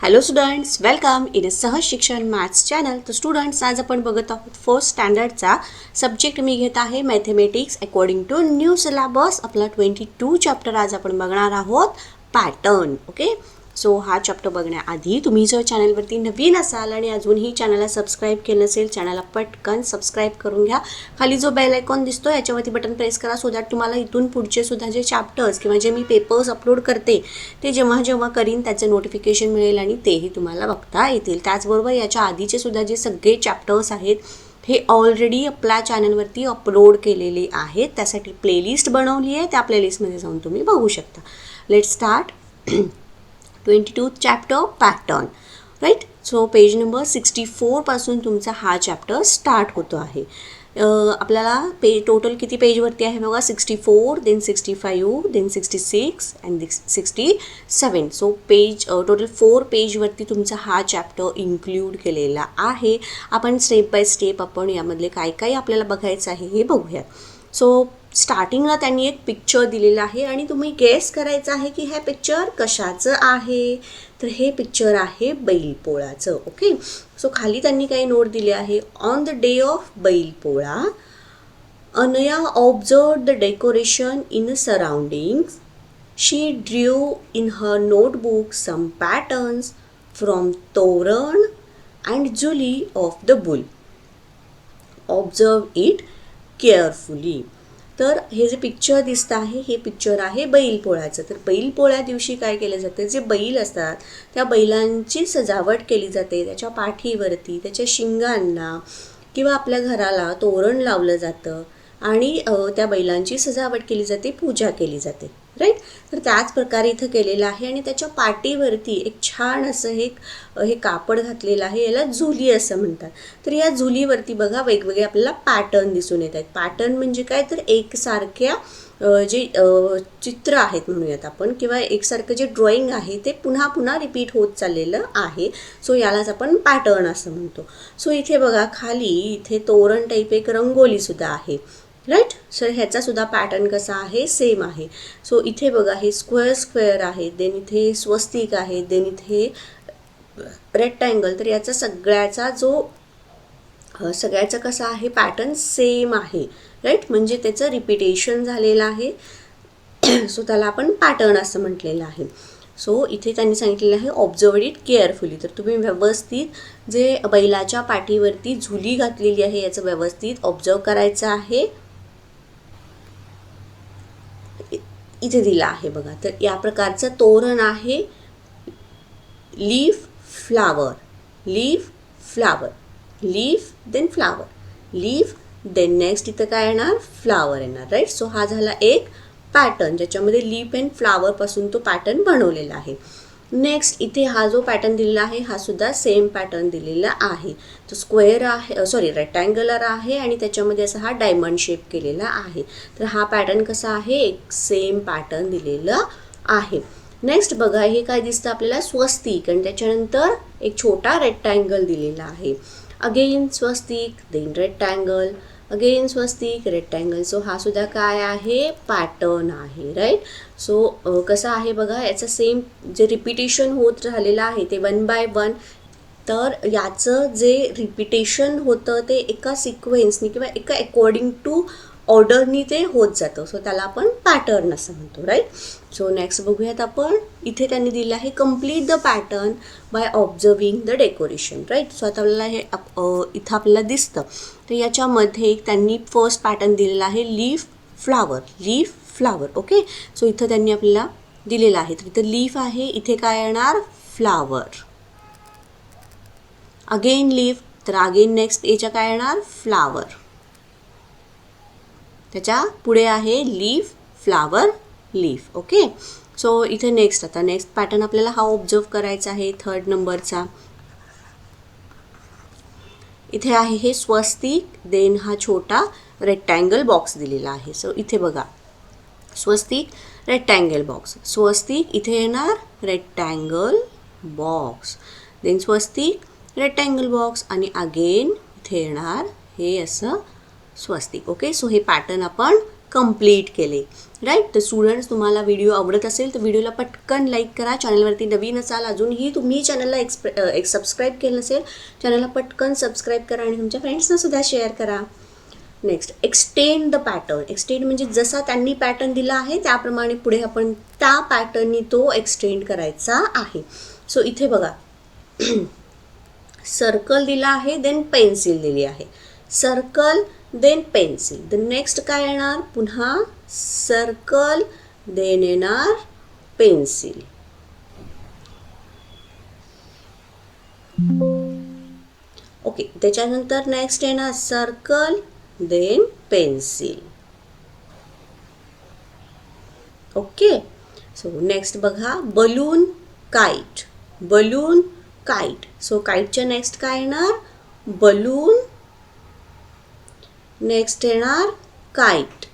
Hello students, welcome in अ सहज शिक्षण maths channel. तर स्टुडंट्स, आज आपण बघत आहोत फर्स्ट स्टँडर्डचा सब्जेक्ट मी घेत आहे mathematics according to new syllabus. आपला 22 चॅप्टर आज आपण बघणार आहोत, पॅटर्न. ओके, सो हा चॅप्टर बघण्याआधी तुम्ही जर चॅनलवरती नवीन असाल आणि अजूनही चॅनलला सबस्क्राईब केलं नसेल, चॅनलला पटकन सबस्क्राईब करून घ्या. खाली जो बेल आयकॉन दिसतो याच्यावरती बटन प्रेस करा, सो दॅट तुम्हाला इथून पुढचे सुद्धा जे चॅप्टर्स किंवा जे मी पेपर्स अपलोड करते ते जेव्हा जेव्हा करीन त्याचं नोटिफिकेशन मिळेल आणि तेही तुम्हाला बघता येतील. त्याचबरोबर याच्या आधीचे सुद्धा जे सगळे चॅप्टर्स आहेत हे ऑलरेडी आपल्या चॅनलवरती अपलोड केलेले आहेत. त्यासाठी प्लेलिस्ट बनवली आहे, त्या प्लेलिस्टमध्ये जाऊन तुम्ही बघू शकता. Let start 22 chapter pattern. Right, so page number 64 पासून तुमचा हा चॅप्टर स्टार्ट होतो आहे. आपल्याला टोटल किती पेजवरती आहे बघा, 64, then 65, then 66 and 67. So page total 4 पेजवरती तुमचा हा चॅप्टर इन्क्लूड केलेला आहे. आपण स्टेप बाय स्टेप आपण यामधले काय काय आपल्याला बघायचं आहे हे बघूयात. सो स्टार्टिंगला त्यांनी एक पिक्चर दिलेलं आहे आणि तुम्ही गेस करायचं आहे की हे पिक्चर कशाचं आहे. तर हे पिक्चर आहे बैलपोळाचं. ओके, सो खाली त्यांनी काही नोट दिले आहे. On the day of Bailpola, Anaya observe the decoration in surroundings. She drew in her notebook some patterns from toran and jhuli of the bull. Observe it carefully. तर हे जे पिक्चर दिसतं आहे हे पिक्चर आहे बैलपोळ्याचं. तर बैलपोळ्या दिवशी काय केलं जातं, जे बैल असतात त्या बैलांची सजावट केली जाते. त्याच्या पाठीवरती, त्याच्या शिंगांना किंवा आपल्या घराला तोरण लावलं जातं आणि त्या बैलांची सजावट केली जाते, पूजा केली जाते. राईट, तर त्याच प्रकारे इथं केलेलं आहे आणि त्याच्या पाठीवरती एक छान असं हे कापड घातलेलं आहे, याला झुली असं म्हणतात. तर या झुलीवरती बघा वेगवेगळे आपल्याला पॅटर्न दिसून येत आहेत. पॅटर्न म्हणजे काय, तर एकसारख्या जे चित्र आहेत म्हणूयात आपण, किंवा एकसारखं जे ड्रॉइंग आहे ते पुन्हा पुन्हा रिपीट होत चाललेलं आहे. सो यालाच आपण पॅटर्न असं म्हणतो. सो इथे बघा खाली इथे तोरण टाईप एक रंगोलीसुद्धा आहे. राईट, सर ह्याचा सुद्धा पॅटर्न कसा आहे, सेम आहे. सो इथे बघा हे स्क्वेअर आहे, देन इथे स्वस्तिक आहे, देन इथे रेक्टँगल. तर याचा सगळ्याचा कसा आहे पॅटर्न सेम आहे. राईट, म्हणजे त्याचं रिपिटेशन झालेलं आहे. सो त्याला आपण पॅटर्न असं म्हटलेलं आहे. सो इथे त्यांनी सांगितलेलं आहे ऑब्झर्व इट केअरफुली. तर तुम्ही व्यवस्थित जे बैलाच्या पाठीवरती झुली घातलेली आहे याचं व्यवस्थित ऑब्झर्व करायचं आहे. इथे दिला आहे बघा, तर या प्रकारचं तोरण आहे. Leaf flower, leaf flower, leaf then flower, leaf then next इथं काय येणार, फ्लावर येणार. राईट, सो हा झाला एक पॅटर्न ज्याच्यामध्ये लीफ अँड फ्लावर पासून तो पॅटर्न बनवलेला आहे. नेक्स्ट इथे हा जो पॅटर्न दिलेला आहे हा सुद्धा सेम पॅटर्न दिलेला आहे. तो स्क्वेअर आहे, रेक्टँगुलर आहे आणि त्याच्यामध्ये असा हा डायमंड शेप केलेला आहे. तर हा पॅटर्न कसा आहे, एक सेम पॅटर्न दिलेलं आहे. नेक्स्ट बघा हे काय दिसतं आपल्याला, स्वस्तिक, आणि त्याच्यानंतर एक छोटा रेक्टँगल दिलेला आहे. अगेन स्वस्तिक, देन रेक्टँगल, अगेन स्वस्तिक, रेक्टँगल. सो हा सुद्धा काय आहे, पॅटर्न आहे. राईट, सो कसं आहे बघा, याचं सेम जे रिपिटेशन होत राहिलेलं आहे ते 1 by 1. तर याचं जे रिपिटेशन होतं ते एका सिक्वेन्सनी किंवा एका अकॉर्डिंग टू ऑर्डरनी ते होत जातं. सो त्याला आपण पॅटर्न असं म्हणतो. राईट, सो नेक्स्ट बघूयात आपण. इथे त्यांनी दिलं आहे complete the pattern by observing the decoration. Right, so आता आपल्याला हे इथं आपल्याला दिसतं. तर याच्यामध्ये त्यांनी फर्स्ट पॅटर्न दिलेला आहे leaf flower, leaf flower. Okay, so इथं त्यांनी आपल्याला दिलेलं आहे. तर इथं लीफ आहे, इथे काय येणार, फ्लावर. अगेन लीफ, तर अगेन नेक्स्ट याच्या काय येणार, फ्लावर. त्याच्या पुढे आहे leaf flower leaf. Okay, so इथे नेक्स्ट पॅटर्न आपल्याला हा ऑब्झर्व करायचा आहे 3rd नंबरचा. इथे आहे हे स्वस्तिक, देन हा छोटा रेक्टँगल बॉक्स दिलेला आहे. सो इथे बघा स्वस्तिक, रेक्टँगल बॉक्स, स्वस्तिक, इथे येणार रेक्टँगल बॉक्स, देन स्वस्तिक, रेक्टँगल बॉक्स आणि अगेन इथे येणार हे असं स्वस्तिक. ओके, सो हे पॅटर्न आपण कंप्लीट केले. राईट. तर स्टुडंट्स, तुम्हाला व्हिडिओ आवडत असेल तर व्हिडिओला पटकन लाईक करा. चॅनलवरती नवीन असाल, अजूनही तुम्ही चॅनलला सबस्क्राईब केलं नसेल, चॅनलला पटकन सबस्क्राईब करा आणि तुमच्या फ्रेंड्सना सुद्धा शेअर करा. Next, extend the pattern. Extend म्हणजे जसा त्यांनी पॅटर्न दिला आहे त्याप्रमाणे पुढे आपण त्या पॅटर्ननी तो एक्सटेंड करायचा आहे. सो इथे बघा, सर्कल दिला आहे, देन पेन्सिल दिली आहे. Circle then pencil. The next काय येणार, पुन्हा सर्कल देन येणार पेन्सिल. ओके, त्याच्यानंतर नेक्स्ट येणार circle then pencil. Okay. So next बघा, balloon kite. Balloon kite. So काइटच्या नेक्स्ट काय येणार, बलून. नेक्स्ट येणार काइट.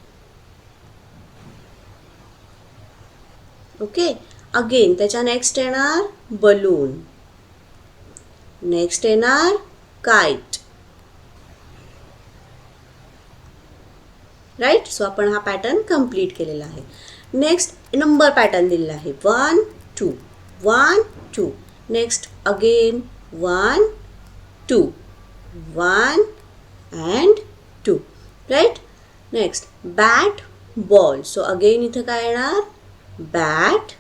ओके. अगेन त्याच्या नेक्स्ट येणार बलून. नेक्स्ट येणार काइट. राईट. सो आपण हा पॅटर्न कंप्लीट केलेला आहे. नेक्स्ट नंबर पॅटर्न दिलेला आहे 1 2 1 2. Next again 1 2 1 and 2. Right. Next bat ball. So again इथं काय येणार, bat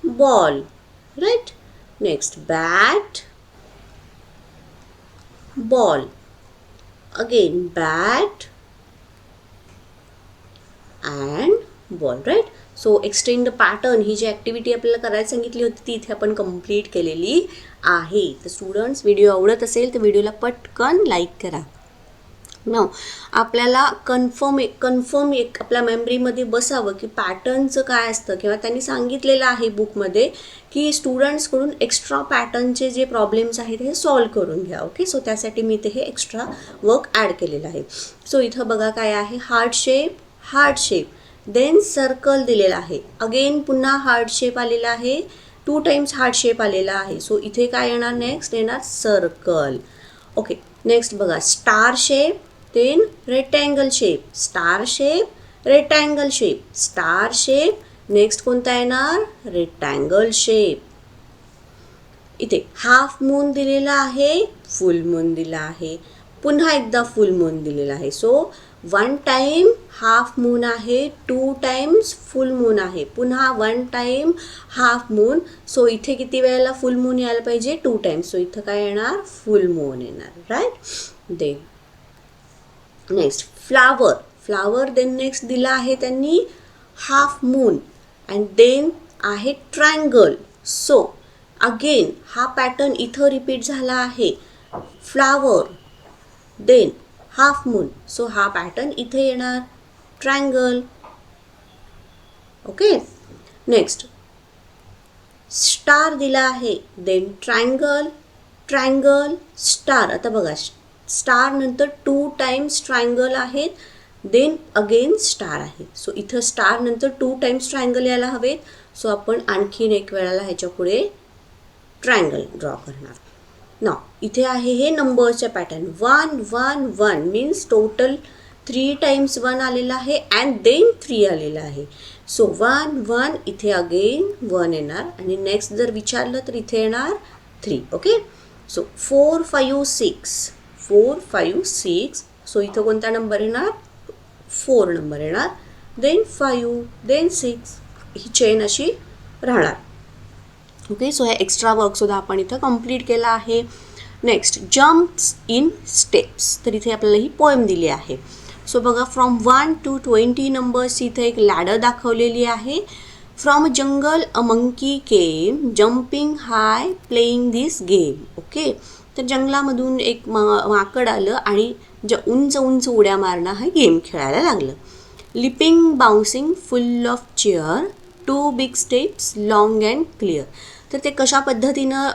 ball. Right. Next bat ball. Again bat and ball. Right. So extend the pattern ही जी ॲक्टिव्हिटी आपल्याला करायला सांगितली होती ती इथे आपण कंप्लीट केलेली आहे. तर स्टुडंट्स, व्हिडिओ आवडत असेल तर व्हिडिओला पटकन लाईक करा. नाव आपल्याला कन्फर्म एक आपल्या मेमरीमध्ये बसावं की पॅटर्नचं काय असतं, किंवा त्यांनी सांगितलेलं आहे बुकमध्ये की स्टुडंट्सकडून एक्स्ट्रा पॅटर्नचे जे प्रॉब्लेम्स आहेत हे सॉल्व करून घ्या. ओके. सो त्यासाठी मी इथे हे एक्स्ट्रा वर्क ॲड केलेलं आहे. सो इथं बघा काय आहे, heart shape, heart shape. Then circle दिलेला आहे. अगेन पुन्हा हार्ट शेप आलेला आहे, 2 टाइम्स हार्ट शेप आलेला आहे. सो इथे काय येणार, नेक्स्ट येणार सर्कल. ओके. नेक्स्ट बघा, star shape, then rectangle shape. Star shape, rectangle shape, star shape. Next कोणता येणार, रेक्टँगल शेप. इथे हाफ मून दिलेला आहे, फुल मून दिला आहे, पुन्हा एकदा फुल मून दिलेला आहे. सो 1 टाइम हाफ मून आहे, 2 टाइम्स फुल मून आहे, पुन्हा 1 टाइम हाफ मून. सो इथे किती वेळेला फुल मून यायला पाहिजे, 2 टाइम्स. सो इथं काय येणार, फुल मून येणार. Right. Then next flower. Flower. Then next दिला आहे त्यांनी हाफ मून अँड देन आहे ट्रायंगल. सो अगेन हा पॅटर्न इथं रिपीट झाला आहे, flower then half moon. So हा पॅटर्न इथे येणार, ट्रायंगल. ओके. नेक्स्ट स्टार दिला आहे, देन ट्रायंगल, ट्रायंगल, स्टार. आता बघा, स्टार नंतर 2 टाइम्स ट्रायंगल आहेत, देन अगेन स्टार आहे. सो इथं स्टार नंतर 2 टाइम्स ट्रायंगल यायला हवेत. सो आपण आणखीन एक वेळेला ह्याच्या पुढे ट्रायंगल ड्रॉ करणार. ना इथे आहे हे नंबर्सचे पॅटर्न. 1 1 1 मीन्स टोटल 3 टाइम्स 1 आलेला आहे अँड देन 3 आलेला आहे. सो 1 1 इथे अगेन 1 येणार आणि नेक्स्ट जर विचारलं तर इथे येणार 3. ओके. सो 4 5 6 4 5 6. सो इथं कोणता नंबर येणार, 4 नंबर येणार. Then 5 then 6. ही चेन अशी राहणार. ओके. सो हे एक्स्ट्रा वर्कसुद्धा आपण इथं कंप्लीट केला आहे. Next jumps in steps. तर इथे आपल्याला ही पोएम दिली आहे. सो बघा, फ्रॉम 1 to 20 नंबर्स इथे एक लॅडर दाखवलेली आहे. From a jungle a monkey came jumping high playing this game. Okay. तर जंगलामधून एक माकड आलं आणि उंच उंच उड्या मारणं हा गेम खेळायला लागलं. Leaping bouncing full of chair 2 big steps long and clear. तर ते कशा पद्धतीनं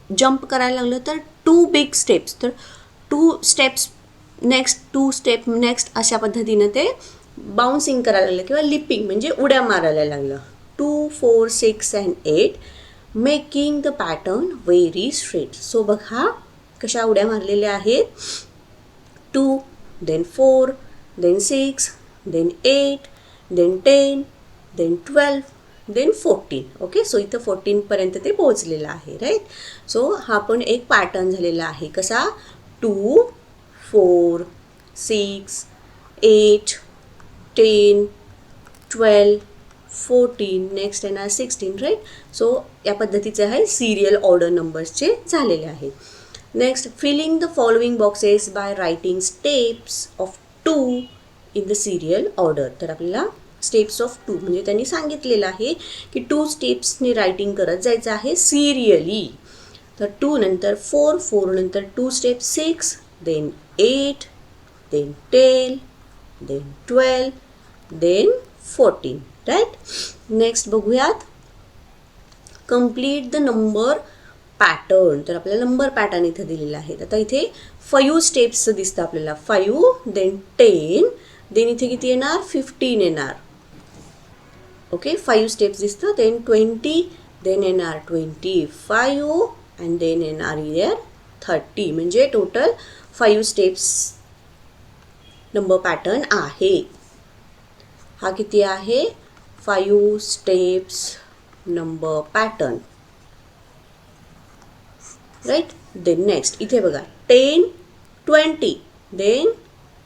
जंप करायला लागलं, तर 2 बिग स्टेप्स, तर 2 स्टेप्स नेक्स्ट 2 स्टेप नेक्स्ट अशा पद्धतीनं ते बाउन्सिंग करायला लागलं किंवा लिपिंग म्हणजे उड्या मारायला लागलं. 2 4 6 and 8 making the pattern very straight. So बघा कशा उड्या मारलेल्या आहेत. 2 then 4, then 6, then 8, then 10, then 12, then 14. Okay, so इथं 14 पर्यंत ते पोहोचलेलं आहे, राईट. सो हा पण एक पॅटर्न झालेला आहे. कसा? 2, 4, 6, 8, 10, 12, 14, नेक्स्ट येणार 16, राईट. सो या पद्धतीचे आहे सिरियल ऑर्डर नंबर्सचे झालेले आहेत. Next, filling the following boxes by writing steps of 2 in the serial order. तर आपल्याला स्टेप्स ऑफ 2 म्हणजे त्यांनी सांगितलेलं आहे की 2 स्टेप्सने रायटिंग करत जायचं आहे सिरियली. तर 2 नंतर 4, 4 नंतर 2 step 6, then 8, then 10, then 12, then 14, right. Next बघूयात कंप्लीट द नंबर पॅटर्न. तर आपल्याला नंबर पॅटर्न इथे दिलेला आहे. आता इथे 5 स्टेप्सचं दिसतं आपल्याला. 5, देन 10, देन इथे किती येणार? 15 येणार. ओके, 5 स्टेप्स दिसतं. देन 20, देन येणार 25 अँड देन येणार इयर 30. म्हणजे टोटल 5 स्टेप्स नंबर पॅटर्न आहे. हा किती आहे? 5 steps number pattern, right. Then next इथे बघा 10, 20, then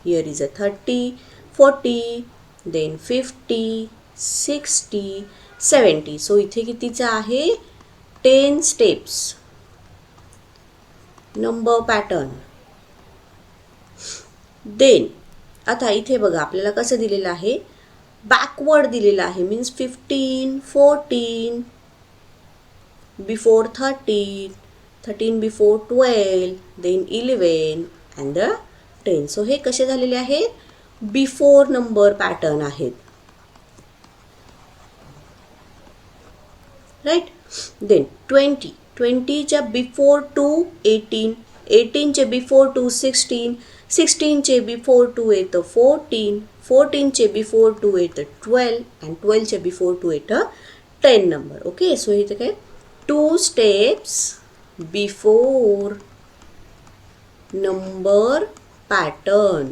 here is a 30, 40, then 50, 60, 70. So इथे कितीचं आहे? 10 स्टेप्स नंबर पॅटर्न. देन आता इथे बघा आपल्याला कसं दिलेलं आहे? बॅकवर्ड दिलेलं आहे. Means 15, 14, before 13, 13 before 12, then 11 and the 10. So हे कसे झालेले आहेत? बिफोर नंबर पॅटर्न आहेत, राईट. देन 20, 20च्या बिफोर 2 18, 18चे बिफोर 2 16, 16चे बिफोर 2 येतं 14, 14चे बिफोर 2 येतं 12 अँड 12चे बिफोर 2 येतं 10 नंबर. ओके, सो इथे काय? 2 steps before number pattern.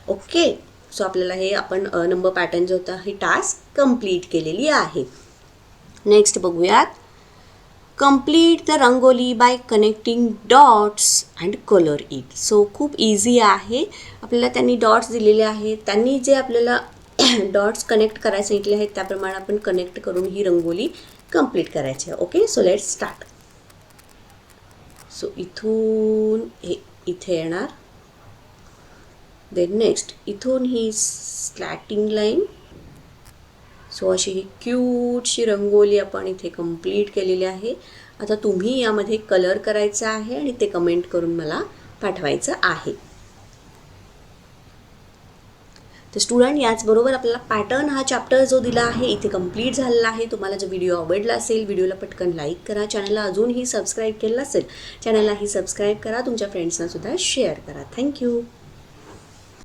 Okay, so आपल्याला हे आपण नंबर पॅटर्न जो होता ही टास्क कंप्लीट केलेली आहे. नेक्स्ट बघूयात complete the rangoli bye connecting dots and colour it. So खूप इझी आहे. आपल्याला त्यांनी डॉट्स दिलेले आहेत. त्यांनी जे आपल्याला डॉट्स कनेक्ट करायचे सांगितले आहेत त्याप्रमाणे आपण कनेक्ट करून ही रंगोली कंप्लीट करायची आहे. Okay, so let's start. So इथून हे इथे येणार. देन नेक्स्ट इथून ही स्लॅटिंग लाईन. सो अशी ही क्यूटशी रंगोली आपण इथे कंप्लीट केलेली आहे. आता तुम्ही यामध्ये कलर करायचा आहे आणि ते कमेंट करून मला पाठवायचं आहे. तर स्टुडंट याचबरोबर आपल्याला पॅटर्न हा चॅप्टर जो दिला आहे इथे कंप्लीट झालेला आहे. तुम्हाला जर व्हिडिओ आवडला असेल व्हिडिओला पटकन लाईक करा. चॅनलला अजूनही सबस्क्राईब केलं असेल चॅनललाही सबस्क्राईब करा. तुमच्या फ्रेंड्सना सुद्धा शेअर करा. थँक्यू.